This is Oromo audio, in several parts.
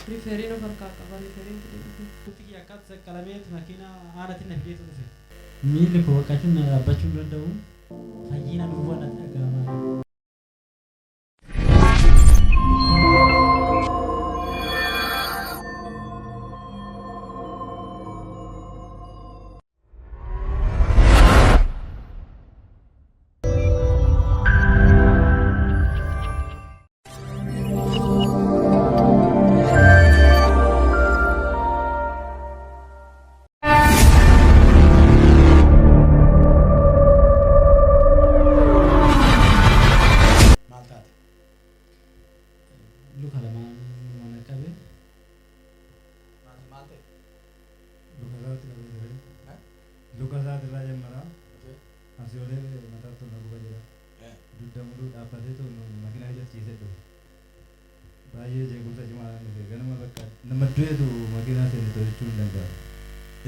Riferino farkaka riferin Kutii akkas kalameet makina aanatti na fideetu dhufe. Miilli koo akkasumas dhaabbachuu danda'u fayyina duwwaa natti dhaga'ama.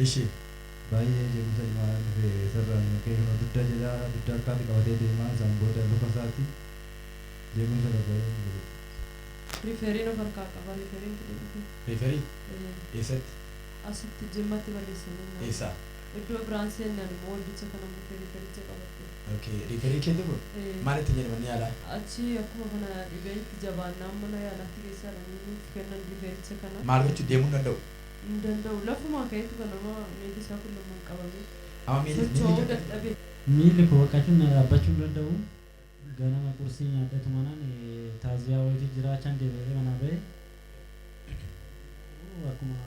Ishi baay'ee jeequmsa cimaa dhufe sararaan keessuma dudda jedhaa dudda akkaatti qabatee deemaa isaan booda luka isaatti jeequmsa qabatee Riferino farkaka riferin Riferii eessatti? asitti jimmatti balleessanii Eessa? iddoo biraan seenan immoo hojjecha kana rifericha qabatte. Okay, riferii keenya kun maalitti jedhamanii yaala? Achi akkuma kana dhibeetti jabaannaan mana yaalaatti keessaa dhamanii kennan rifericha kana. Maal gochuu deemuu danda'u? Danda'u lafuma ka'eetu kanama miilli isaa kun lamaan qabame. Amma Socho'uu dadhabe. miilli koo akkasumas dhaabbachuu danda'u ganama qursii nyaadhatu manaan taaziyaa wayii jiraachaan deebi'ee manaa ba'e akkuma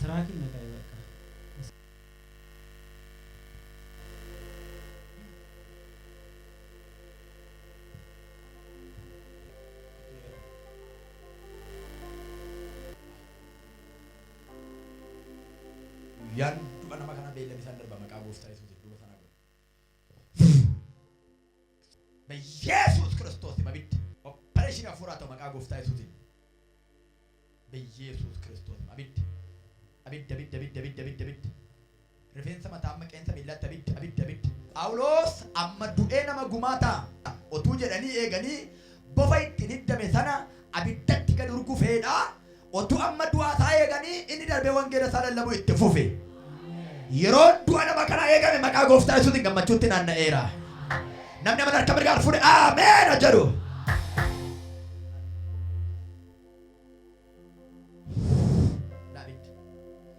tiraakiin naqa'e bakka. Yan du'a nama kana beellamni isaan darba maqaa gooftaa Yesuus du'a sana godhu. Beyesuus Kiristoos abidda opereeshinii hafuuraa ta'u maqaa gooftaa Yesuutiin. Beyesuus Kiristoos abidda abidda abidda abidda abidda abidda abidda rifeensa mataa amma qeensa miillatti abidda abidda abidda. Phaawulos amma du'ee nama gumaata otuu jedhanii eeganii bofa ittiin hiddame sana abiddatti gad urgufeedha. Otuu amma du'aa isaa eeganii inni darbee wangeela isaa lallabuu itti fufe. Yeroo du'a nama kana eegame maqaa gooftaa Yesuutiin gammachuutti naanna'eera. Namni mana harka mirgaan fuudhe ameen jedhu.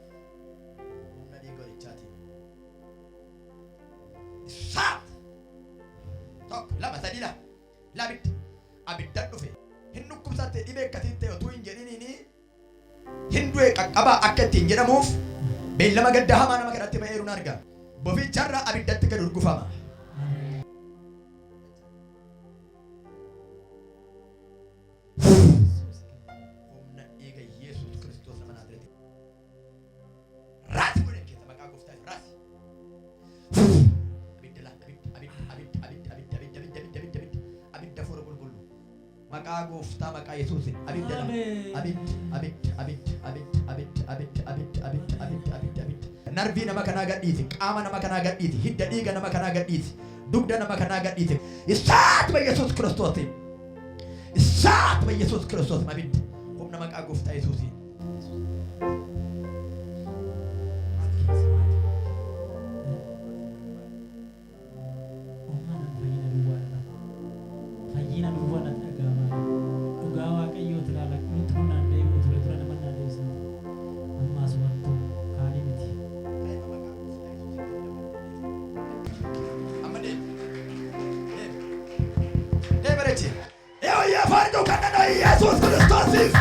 Humna dhiiga horichaatiin. Saat tokko lama sadii labidda abiddan dhufe. Hin dhukkubsatte dhibee akkasiin ta'e otuu hin jedhiniini Hindu'e qaqqabaa akka ittiin jedhamuuf beellama gadda hamaa nama kanatti ba'eeruun arga. Boficharra abiddatti gad urgufama. Humna dhiiga Yesuus Kiristoos nama Naazreeti. Raasi godhe keessa maqaa gooftaa raasi. Abidda laa abidda fuura qulqulluu. Maqaa gooftaa maqaa Yesuusin abidda laa abidda. Narbii nama kanaa gadhiisi, qaama nama kanaa gadhiisi, hidda dhiiga nama kanaa gadhiisi, dugda nama kanaa gadhiisi. Isaat Yesuus Kiristoosiin. Isaat Yesuus Kiristoos abidda. Humna maqaa gooftaa Yesuusiin. fayyina duwwaa natti dhaga'ama. Dhugaa waaqayyoo ilaala nutti humnaan deemu ture ture nama naan deebisa. Ammaas wantu kaanii miti. Amma deebirechi. Yoo yaa faarjuu kan Yesuus Kiristoosiif.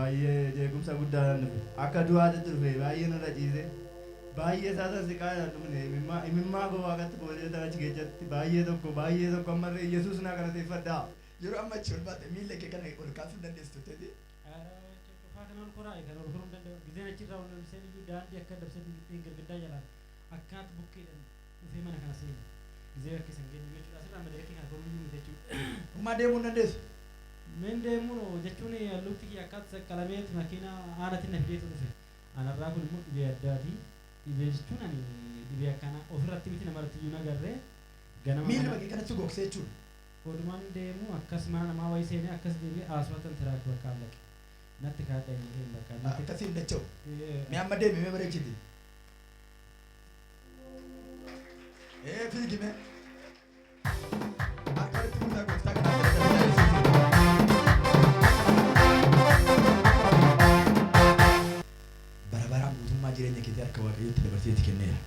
baay'ee jeequmsa guddaadhaan dhufe akka du'aatti dhufe baay'ee narra ciise baay'ee isaas siqaadhaan dhufne imimmaa koo waaqatti booleeta achi keessatti baay'ee tokko ammallee Yesuus naa galateeffadhaa. Yeroo amma achi ol baate miilla kee kana ol kaasuu dandeessu ta'e. Cufaa kanaan koraa kan ol koruu danda'u gizeen achirraa ol lolsee iyyuu daandii akka dabsee girgiddaa jalaan akkaat bukkeedhaan dhufee mana kana seenu gizee akka isaan geenyu jechuudha asirraa madarakii kana koruu iyyuu jechuudha. Hummaa deemuu hin dandeessu. Min deemuun jechuun lukti kiyya akkaat saqqalameet makiina aanatti na fideetu dhufe anarraa kun immoo dhibee addaati dhibee jechuun ani dhibee akkana ofirratti miti namarratti iyyuu nagarree ganama miila bakka kanatti gogsee jechuudha. Kodumaan deemu akkas mana namaa wayii seenee akkas deebi'ee haasawatan tiraakii bakka allaqe natti kaadha inni hin bakka akkasii hin dacha'u. Mee amma deemi mee bareechiti. Fiigi mee. Akka walitti buusaa gooftaa kanaa bara baraan guutummaa jireenya keetii harka waaqayyootti dabarseeti kenneera.